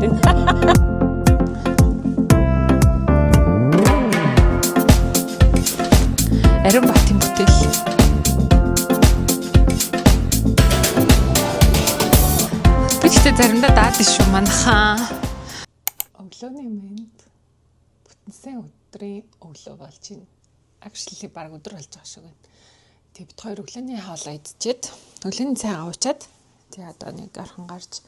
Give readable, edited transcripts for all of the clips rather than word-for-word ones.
байна. Ариун баатын бүтээл. Би гэхдээ заримдаа даад шүү манайхаа. Өглөөний мэнд бүтэнсэн өдрийн өглөө болж байна. Actually баг өдөр болж байгаа шиг байна. Тэг бид хоёр өглөөний хоолоо идчихэд өглөөний цайгаа уучаад тэг одоо нэг орхон гарч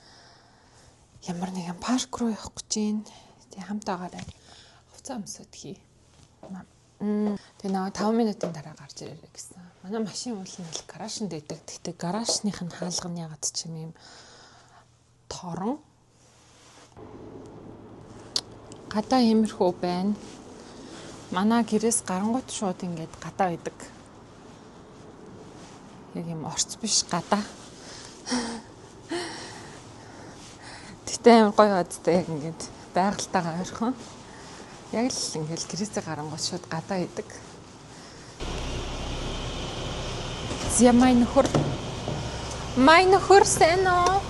ямар нэгэн парк руу явах гэж байна. Тэг хамтаагаараа хувцас өмсөд хий. Тэг нэг 5 минутын дараа гарч ирээрэй гэсэн. Манай машин уул нь гаражинд идэг. Тэгтээ гаражных нь хаалганы ягаад ч юм торон гадаа иймэрхүү байна. Манай гэрээс гарангуут шууд ингээд гадаа байдаг. Яг юм орц биш гадаа. Тэгтээ амар гоё одтой яг ингээд байгальтайгаа ойрхон. Яг л ингээд гэрээсээ гарангуут шууд гадаа байдаг. Зя mein нөхөр сэно.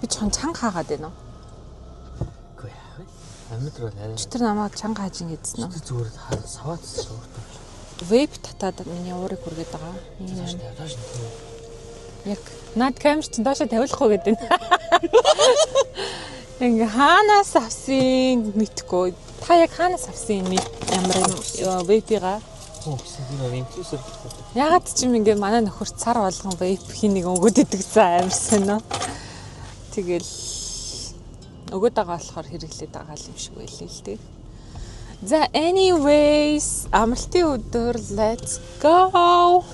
Би чанга хаагаад байна уу? Үгүй яа. Амьд руу арай. Чи тэр намайг чанга хааж ингэдсэн үү? Зүгээр саваад сууртай. Вейп татаад миний уурыг хүргээд байгаа. Яг над камер чинь доошо тавиулахгүй гэдэг нь. Ингээ хаанаас авсан мэдхгүй. Та яг хаанаас авсан энэ ямар вейпига? Ягаад ч юм ингээ манай нөхөр цар болгон вейп хин нэг өгөөд идэг за амар сонио. Тэгэл өгөөд байгаа болохоор хэрэглээд байгаа юм шиг байлээ л дээ. За anyways амралтын өдөр let's go.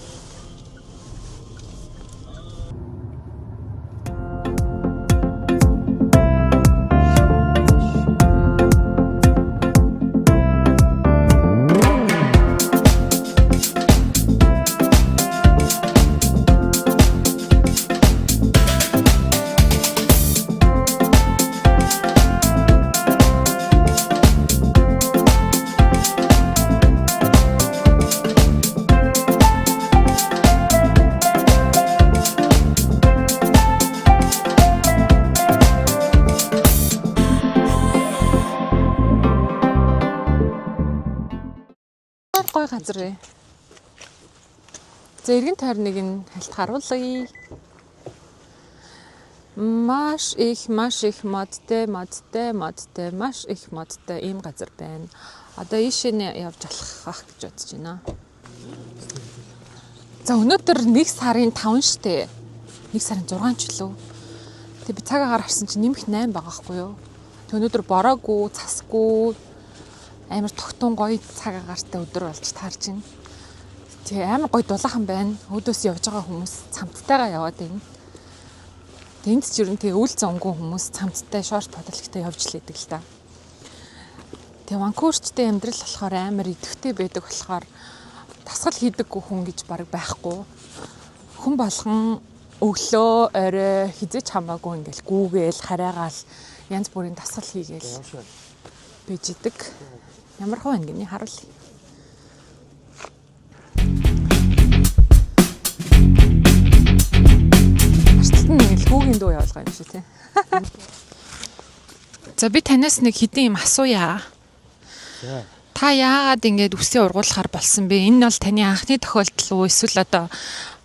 Гой газар вэ. За эргэн тойрныг нь хальт харуулъя. Маш их модтэй маш их модтэй ийм газар байна. Одоо ийшээ явж алхах гэж бодож байна. За өнөөдөр 1 сарын 5 штэ. 1 сарын 6 ч лөө. Тэг би цагаагаар харсан чинь нэмэх 8 байгаа хгүй юу. Тэг өнөөдөр бороогүй, цасгүй амар тогтун гоё цаг агаартай өдөр болж таарч байна. Тэгээ амар гоё дулаахан байна. Өөдөөс явж байгаа хүмүүс цамттайгаа яваад байна. Тэнд ч ер нь тэгээ үл зөнгөн хүмүүс цамттай шорт бодлогтой явж лээдэг л та. Тэгээ Ванкуверчтэй амьдрал болохоор амар идэвхтэй байдаг болохоор тасгал хийдэггүй хүн гэж баг байхгүй. Хүн болгон өглөө орой хизээч хамаагүй ингээл гүүгээл хараагаал янз бүрийн тасгал хийгээл бийж идэг. Ямар хөө ингэний харуулъя. Арчилт нь нэг л хүүгийн дуу явуулгаа юм шиг тий. За би танаас нэг хэдэн юм асууя. Та яагаад ингэж үсээ ургуулахар болсон бэ? Энэ бол таны анхны тохиолдол уу? Эсвэл одоо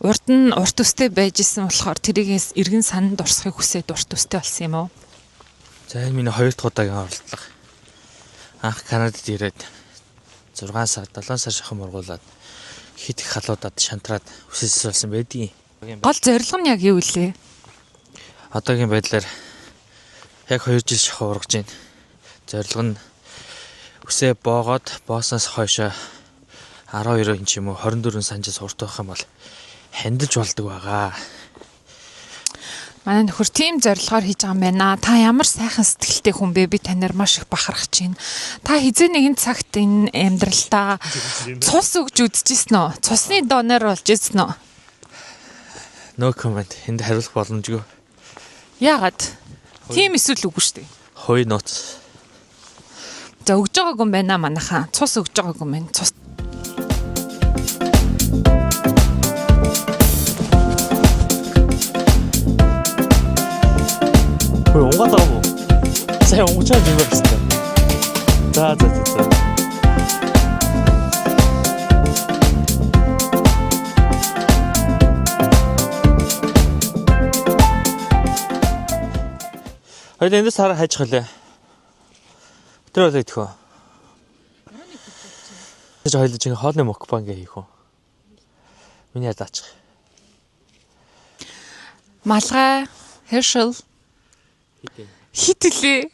урд нь урт үстэй байж исэн болохоор тэрийгээс эргэн санд дурсахыг хүсээд урт үстэй болсон юм уу? За энэ миний 2 дахь удаагийн оролдлого. Анх Канадад ирээд 6 сар 7 сар шахам ургуулад хит их халуудад шантраад үсэлсэн байдгийн. Гол зорилго нь яг юу вэ? Одоогийн байдлаар яг 2 жил шахам ургаж байна. Зорилго нь үсээ боогоод боосноос хойшоо 12 инч юм уу 24 санжаас урт байх юм бол хандилж болдог байгаа. Манай нөхөр тийм зорилгоор хийж байгаа юм байна. Та ямар сайхан сэтгэлтэй хүн бэ? Би танаар маш их бахархаж байна. Та хизээ нэгэн цагт энэ амьдралдаа цус өгж үзчихсэн үү? Цусны донор болж ирсэн үү? No comment. Энд хариулах боломжгүй. Яагаад? Тийм эсвэл үгүй шүү дээ. Хой нууц. За өгж байгаагүй юм байна манайхаа. Цус өгж байгаагүй юм байна. Цус. онгочоо жимэх хэвээр. За. Хоёул эндээс хараа хайж хөлөө. Тэр бол идэх үү? Тэгж хоёул чинь хоолны мукбан гээ хийх үү? Миний ядаач. Малгай, Herschel хитэлээ.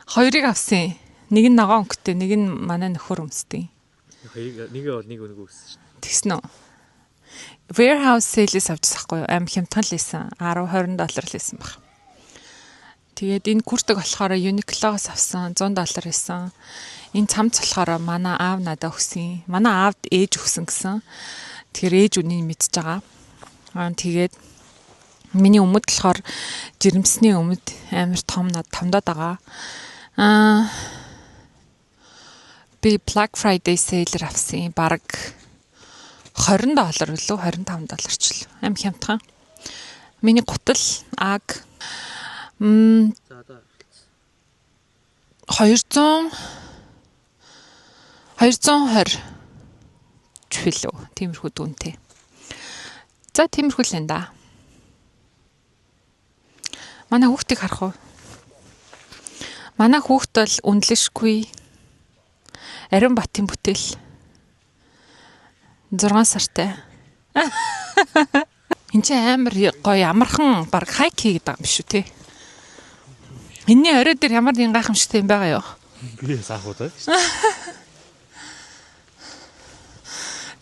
Хоёрыг авсан. Нэг нь ногоон өнгөтэй, нэг нь манай нөхөр өмсдөг. Нэгээ бол нэг өнгө өссөн шүү. Тэгсэн үү? Warehouse sale-с авчихсан хгүй юу? Аим хямдхан л ийсэн. $10-20 л ийсэн баг. Тэгээд энэ күртэг болохоор Uniqlo-гоос авсан $100 ийсэн. Энэ цамц болохоор манай аав надад өгсөн. Манай аавд ээж өгсөн гэсэн. Тэгэхээр ээж үнийг мэдж байгаа. Тэгээд миний өмд болохоор жирэмсний өмд амар том над томдоод байгаа. Би Black Friday sale-ээр авсан. Бараг $20 үлээ $25 ч л. Аим хямдхан. Миний гутал аг 220 чүлөө тиймэрхүү дүнтэй. За тиймэрхүү л энэ да. Манай хүүхдийг харах уу? Манай хүүхд бол үнэлэшгүй Ариун Батын бүтээл 6 сартай. Энд чинь амар гоё амархан баг хайк хийгээд байгаа юм шүү те. Энэний орой дээр ямар нэг гайхамшигтай юм байгаа юу? Би саахуу та.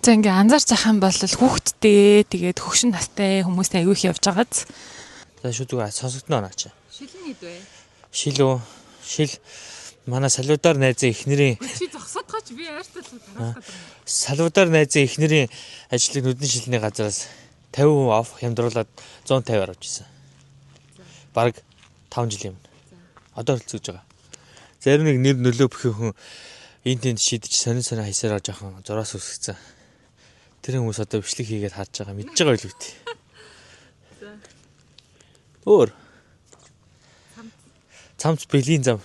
За ингээ анзаарч ах юм бол хүүхдтэй тэгээд хөгшин настай хүмүүстэй аягүй их явж байгааз. За шүү зүгээр сонсогдно наа чи. Шилэн ид вэ? Шил манай салуудаар найзын эхнэрийн Чи зогсоод гооч би ойртол тараах гэдэг. салуудаар найзын эхнэрийн ажлыг нүдний шилний газараас 50% оф хямдруулаад 150 авч ирсэн. Бараг 5 жилийн өмнө. Одоо хөлцөж байгаа. Зарим нэг нэр нөлөө бүхий хүн энд тэнд шидэж сонин хайсараа жоохон зураас үсгэсэн. Тэр хүмүүс одоо бичлэг хийгээд харж байгаа мэдж байгаа юу гэдэг. Өөр. Цамц бэлийн зам.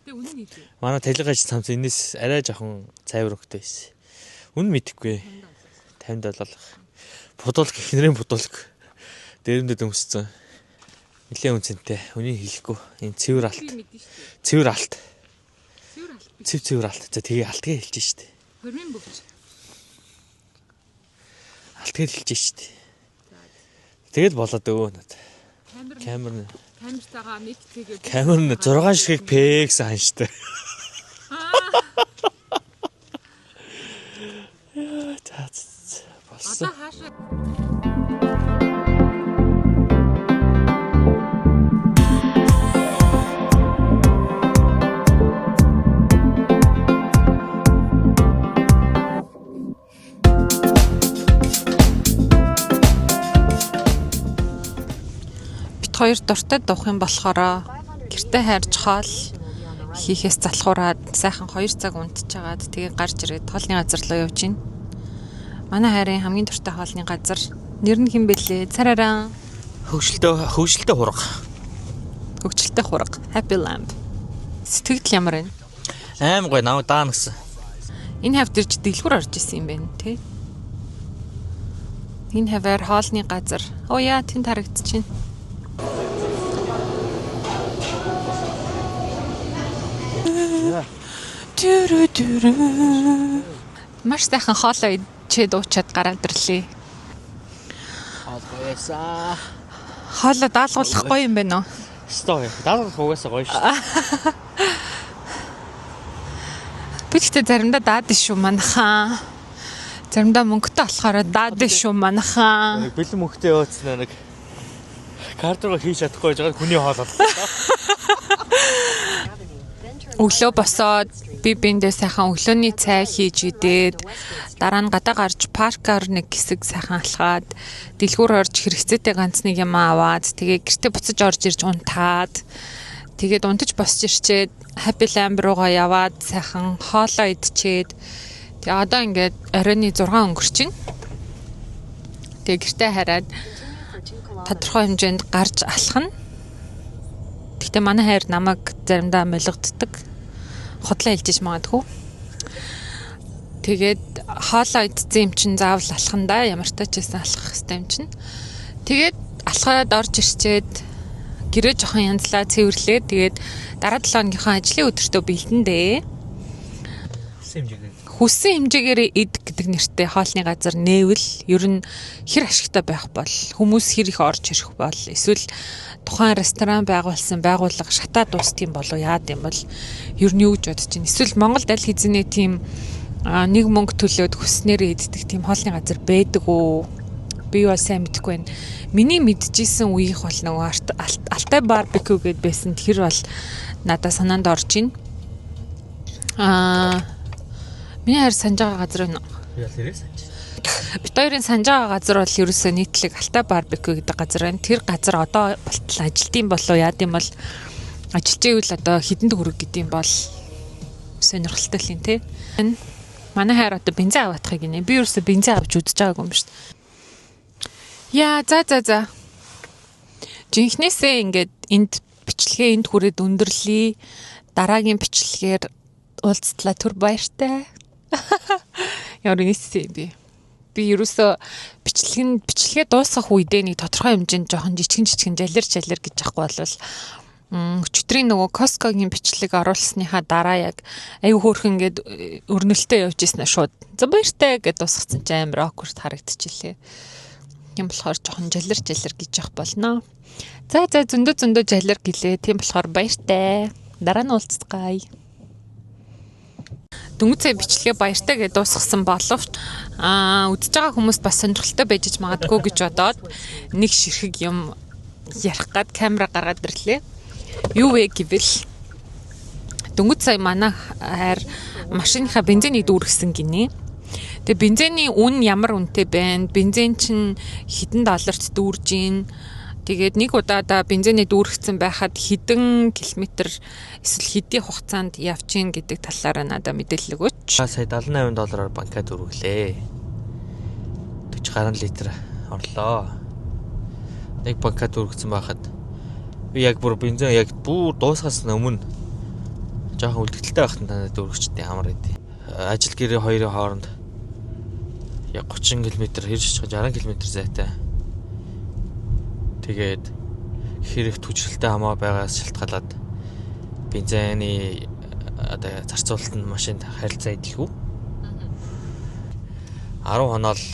Тэ үнэн нэр. Манай талигаж цамц энэс арай жоохон цайвар өнгөтэй байсан. Үнэн мэдэхгүй. 50 доллар. Будуулг эхнэрийн будуулг. Дээрэмдэд өмссөн. Нилээн үнцэнтэй. Үнийг хэлэхгүй. Энэ цэвэр алт. Цэвэр алт. Цэвэр алт. За тэгээ алтгээ хэлж штэ. Хормын бөгж. Алтгээ хэлж штэ. Тэгэл болоод өвөө надад. Камер Камертайгаа нэг тэгээд камер 6 ширхэг пэкс ханштай. Болсон. одоо хаашаа хоёр дуртай дуух юм болохоор гэртээ хайрж хоол хийхээс залхуураад сайхан 2 цаг унтж жагаад тэгээ гарч ирээд хоолны газар руу явж гин. Манай хайрын хамгийн дуртай хоолны газар нэр нь хэм бэлээ? Цараараа Хөвшөлтэй хурга. хөгжилтэй хурга. Happy Lamb. Сэтгэл ямар вэ? Аим гой нав даана гэсэн. Энэ хавд ирж дэлгүр орж исэн юм байна тий. Энэ хавар хоолны газар. Оо яа тэнд харагдчихэв. Маш сайхан хоолой идчихэд уучаад гараад ирлээ. Хоолгоёсаа. Хоолой даалгуулах гоё юм байна уу? Стой. Даалгах угаасаа гоё шүү. Би гэхдээ заримдаа даад шүү манайхаа. Заримдаа мөнгөтэй болохоор даад шүү манайхаа. Бэлэн мөнгөтэй явуулсан нэг карт руу хийж чадахгүй байгаа хүний хоол боллоо. Өглөө босоод би биндээ сайхан өглөөний цай хийж идээд дараа нь гадаа гарч паркаар нэг хэсэг сайхан алхаад дэлгүүр орж хэрэгцээтэй ганц нэг юм аваад тэгээ гэртээ буцаж орж ирж унтаад тэгээд унтаж босч ирчээд Happy Lamb руугаа яваад сайхан хоолоо идчихэд тэгээ одоо ингээд оройны 6 өнгөрчин. Тэгээ гэртээ хараад тодорхой хэмжээнд гарч алхна. Тэ манай хайр намайг заримдаа молигддаг. Хотлоо хэлжиж магадгүй. Тэгээд хоолоо идсэн юм чинь заавал алхандаа ямар ч тачсан алхах хэрэгтэй юм чинь. Тэгээд алхаад орж ирчээд гэрээ жоохон янзлаа цэвэрлээ. Тэгээд дараа 7 хоногийнхаа ажлын өдөртөө бэлдэндээ хүссэн хэмжээгээр эд гэдэг нэртэй хоолны газар нээвэл ер нь хэр ашигтай байх бол хүмүүс хэр их орж ирэх бол эсвэл тухайн ресторан байгуулсан байгууллага шатаа дуустсан болов яад юм бол ер нь юу гэж бодож байна. Эсвэл Монголд аль хэзээ тийм нэг мөнгө төлөөд хүснээрээ иддэг тийм хоолны газар байдаг уу? Би бол сайн мэдэхгүй байна. Миний мэдчихсэн үеийнх бол нөгөө Алтай барбекю гэдээ байсан. Тэр бол надад санаанд орж байна. Миний хайр санаж байгаа газар байна. Бид хоёрын санаж байгаа газар бол ерөөсөө нийтлэг Алтай барбекю гэдэг газар байна. Тэр газар одоо болтол ажилтсан болов яад юм бол ажиллаж ивэл одоо хідэн төгрөг гэдэм бол сонирхолтой л юм те. Манай хайр одоо бензин аваадахыг гинэ. Би ерөөсөө бензин авч үзэж байгаагүй юм шүү дээ. Яа за. Жинхнээсээ ингээд энд бичлэгээ энд хүрээд өндөрлөе. Дараагийн бичлэгээр уулзтлаа түр баяртай. Яа нэгсээ би. Би ерөөсөө бичлэгээ дуусгах үедээ нэг тодорхой хэмжээнд жоохон жижигэн жалир гэж яахгүй болвол өчигдрийн нөгөө Costco-гийн бичлэг оруулсныхаа дараа яг аюу хөөрхөн ингээд өрнөлтөө явж ирсэн шууд. За баяртай гэд дуусгацсан ч амар awkward харагдчихлээ. Тийм болохоор жоохон жалир гэж явах болно. За зөндөө жалир гэлээ. Тийм болохоор баяртай. Дараа нь уулзцгаая. Дөнгөцөө бичлэгээ баяртай гэж дуусгасан боловч үзэж байгаа хүмүүс бас сонирхолтой байж магадгүй гэж бодоод нэг ширхэг юм ярих гад камера гаргаад ирлээ. Юу вэ гэвэл дөнгөж сая манай хайр машиныхаа бензинийг дүүргэсэн гинэ. Тэгээ бензиний үн ямар үнэтэй байна? Бензин чинь хэдэн долларт дүүрж гин? Тэгээд нэг удаадаа бензиний дүүргэсэн байхад хэдэн километр эсвэл хэдийн хугацаанд явж гин гэдэг талаараа надад мэдээлэл өгөөч. Сая $78 банкад дүүргэлээ. 40 гаруй литр орлоо. Нэг банкад дүүргэсэн байхад би яг бүр бензин яг бүр дуусгаас өмнө жоохон үлдэгдэлтэй байхад надад дүүргэжтэй амар идэв. Ажил гэрээ хоёрын хооронд яг 30 км хэрж 60 км зайтай. Тэгээд хэрэг түжрэлтэй хамаа байгаас шалтгаалаад бензины одоо зарцуулалт нь машинд харилцаа идэлгүй. 10 хоноо л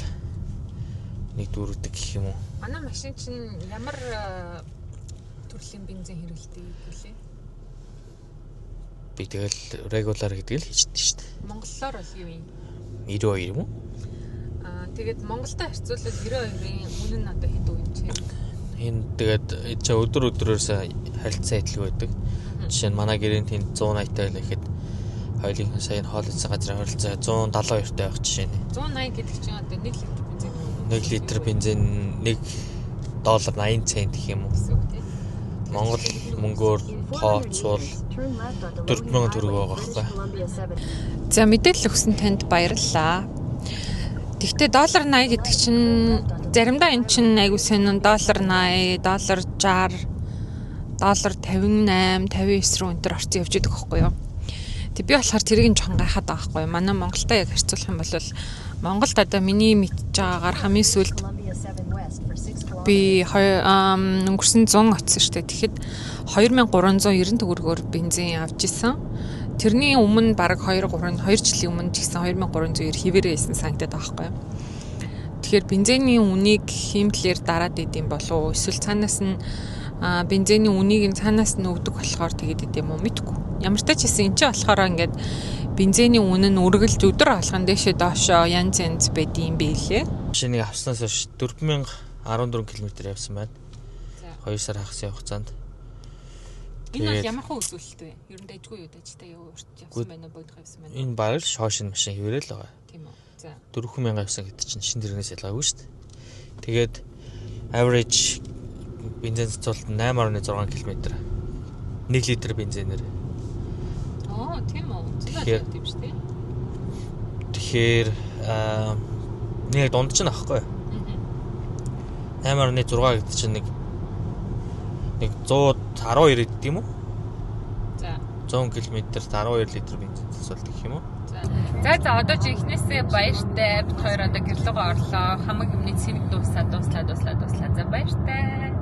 нэг дүүрдэг гэх юм уу. Манай машин чинь ямар төрлийн бензин хэрэглэдэг вэ? Би тэгэл регуляр гэдэг л хийждэг шүү дээ. Монголоор бол юу юм? 92 юм уу? Тэгээд Монголтой харьцуулбал 92-ийн үнэ нь одоо хэд үе юм? Энэ тэгээд өдөр-өдрөөс харилцаа идэлгүй байдаг. Жишээ нь манай гэрийн тэнд 180-тай л ихэд хоёулынхан сая хоол идсэн газрын харилцаа 172-тай байх жишээ нь. 180 гэдэг чинь одоо 1 литр бензин үү? 1 литр бензин $1.80 гэх юм уу? Монгол мөнгөөр тооцвол 4,000 төгрөг байгаа байхгүй. За мэдээлэл өгсөн танд баярлалаа. Тэгвэл $80 гэдэг чинь заримдаа эн чинь айгуу сонин $80, $60, $58, $59 руу өнтер орцсон явж идэг байхгүй юу? Тэг би болохоор тэрийг нь жоохон гайхаад байгаа байхгүй юу? Манай Монголтой яг харьцуулах юм бол Монголд одоо миний мэдж байгаагаар хамгийн сүүлд би өнгөрсөн 100 оцсон шүү дээ. Тэгэхэд 2390 төгрөгөөр бензин авч исэн. Тэрний өмнө баг 2 жилийн өмнө ч гэсэн 2390 хിവэрээ хийсэн санагдаад байгаа байхгүй юу. Тэгэхээр бензиний үнийг хэмтлэр дараад идэм болов уу? Эсвэл цаанаас нь бензиний үнийг нь цаанаас нь өгдөг болохоор тэгээд идэм үү мэдгүй. Ямар ч тач гэсэн энэ ч болохоор ингээд бензиний үнэ нь үргэлж өдөр алган дэшээ доошоо янз байдсан байлээ. Машиныг авснаас хойш 4014 км явсан байна. 2 сар хагас хугацаанд. Энэ бол ямар хөө үзүүлэлт вэ? Ер нь дайггүй юу дайжтай явсан байна уу бодох явсан байна уу? Энэ баг л шоошин машин хിവэрэл байгаа. Тийм үү. За 4000 явсан гэдэг чинь шин тэрнээс ялгаагүй шүү дээ. Тэгээд average бензин зарцуулалт 8.6 км. 1 литр бензинээр. Тийм үү. Зөвхөн тийм шүү дээ. Тэгэхээр нэг дунд ч нахгүй. 8.6 гэдэг чинь нэг Нэг 112 идэх юм уу? За. 100 км-т 12 литр бензин засуулдаг гэх юм уу? За одоо чи эхнээсээ баяртай бид хоёр одоо гэрлөөгөө орлоо. Хамаг юмны цэвэг дуусаад. За баяртай.